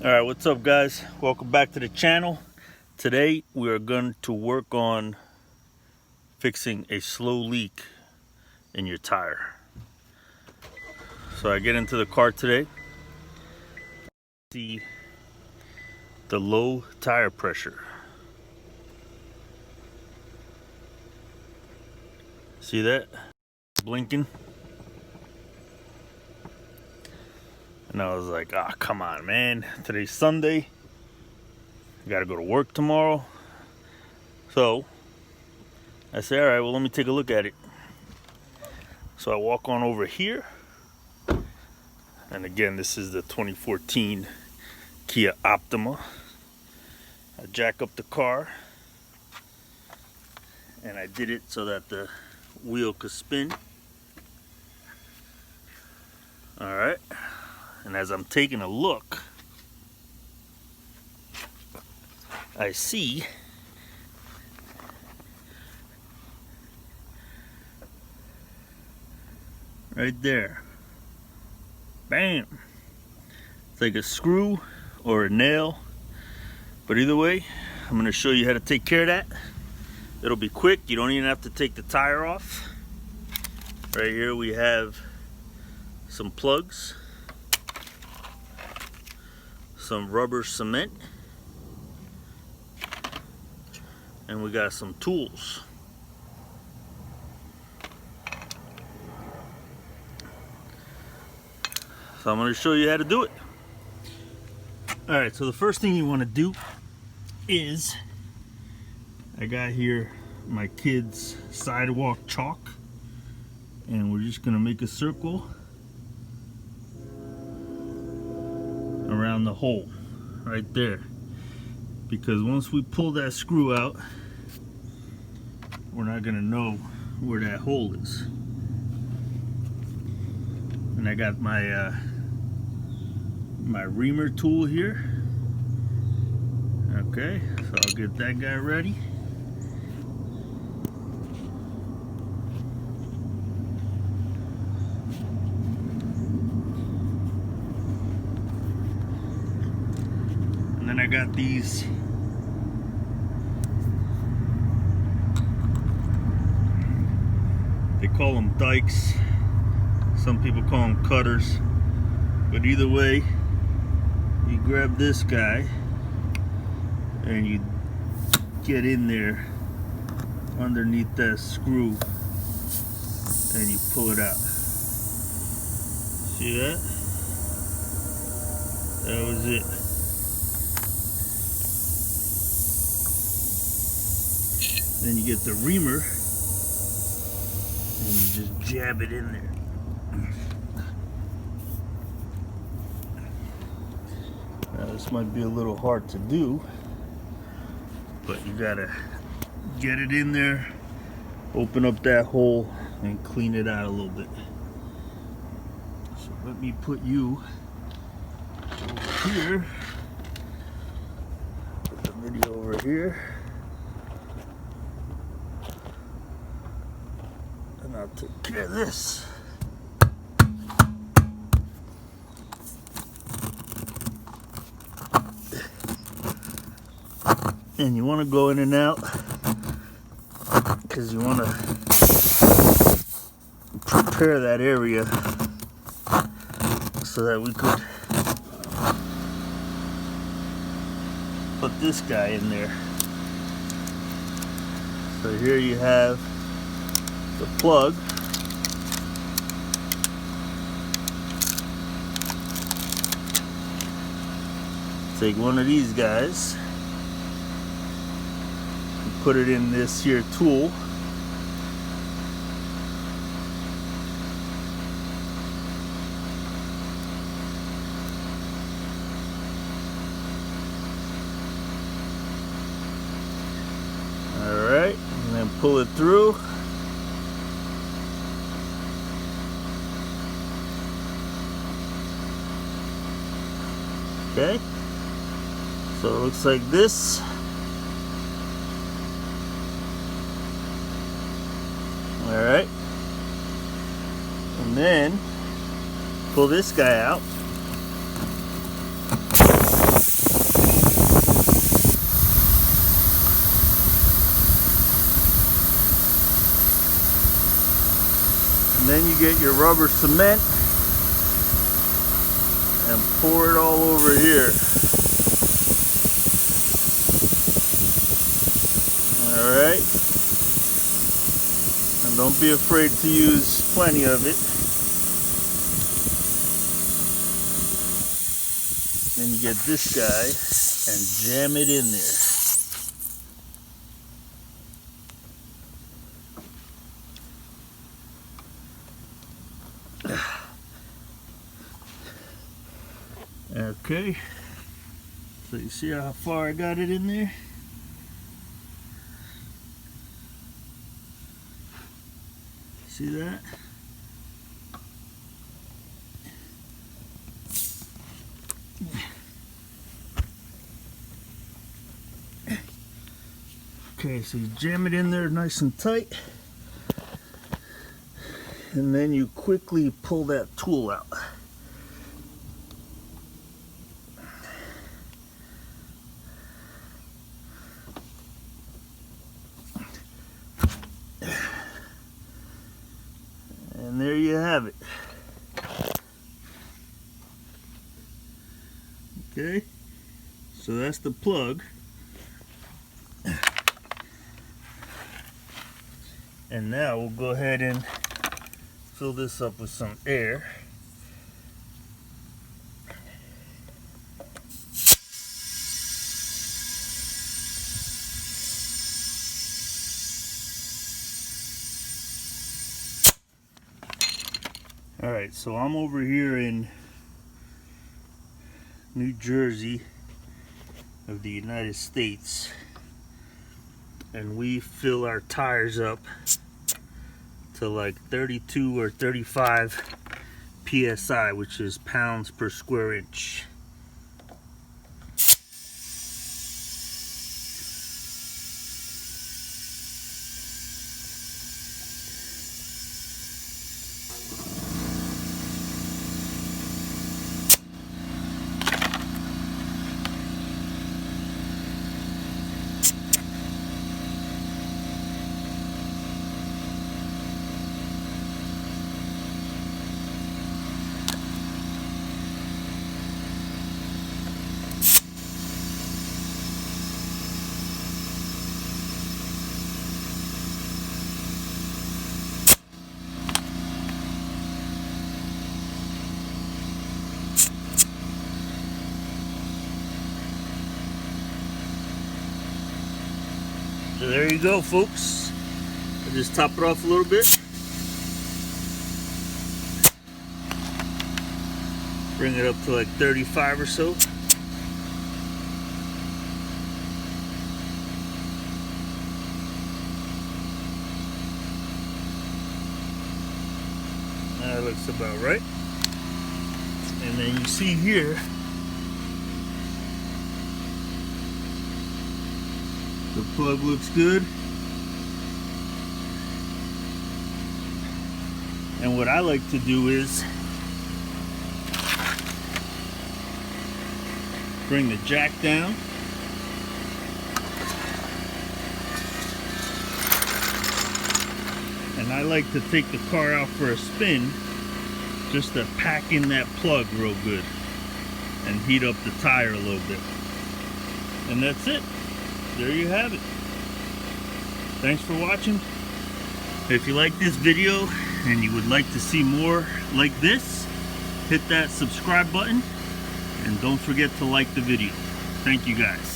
Alright, what's up guys? Welcome back to the channel. Today we are going to work on fixing a slow leak in your tire. So I get into the car today, see the low tire pressure. See that? Blinking. And I was like, ah, come on, man. Today's Sunday. I gotta go to work tomorrow. So I say, all right, well, let me take a look at it. So I walk on over here. And again, this is the 2014 Kia Optima. I jack up the car. And I did it so that the wheel could spin. All right. And as I'm taking a look, I see right there, bam, it's like a screw or a nail, but either way, I'm going to show you how to take care of that. It'll be quick. You don't even have to take the tire off. Right here we have some plugs, some rubber cement, and we got some tools. So I'm going to show you how to do it. Alright, so the first thing you want to do is, I got here my kids' sidewalk chalk, and we're just going to make a circle around the hole right there, because once we pull that screw out, we're not going to know where that hole is. And I got my my reamer tool here. Okay, so I'll get that guy ready. And then I got these they call them dikes, some people call them cutters, but either way, you grab this guy and you get in there underneath that screw and you pull it out. See that? That was it. Then you get the reamer and you just jab it in there. Now this might be a little hard to do, but you gotta get it in there, open up that hole, and clean it out a little bit. So let me put you over here, put the video over here, and I'll take care of this. And you want to go in and out because you want to prepare that area so that we could put this guy in there. So here you have the plug. Take one of these guys, put it in this here tool, alright, and then pull it through. Okay, so it looks like this. Alright, and then pull this guy out. you get your rubber cement and pour it all over here. Alright? And don't be afraid to use plenty of it. Then you get this guy and jam it in there. Okay, so you see how far I got it in there? See that? Okay, so you jam it in there nice and tight, and then you quickly pull that tool out. And there you have it. Okay, so that's the plug. And now we'll go ahead and fill this up with some air. Alright, so I'm over here in New Jersey of the United States, and we fill our tires up to like 32 or 35 psi, which is pounds per square inch. So there you go, folks. I just top it off a little bit. Bring it up to like 35 or so. That looks about right. And then you see here, the plug looks good. And what I like to do is bring the jack down, and I like to take the car out for a spin just to pack in that plug real good and heat up the tire a little bit. And that's it. There you have it. Thanks for watching. If you like this video and you would like to see more like this, hit that subscribe button and don't forget to like the video. Thank you guys.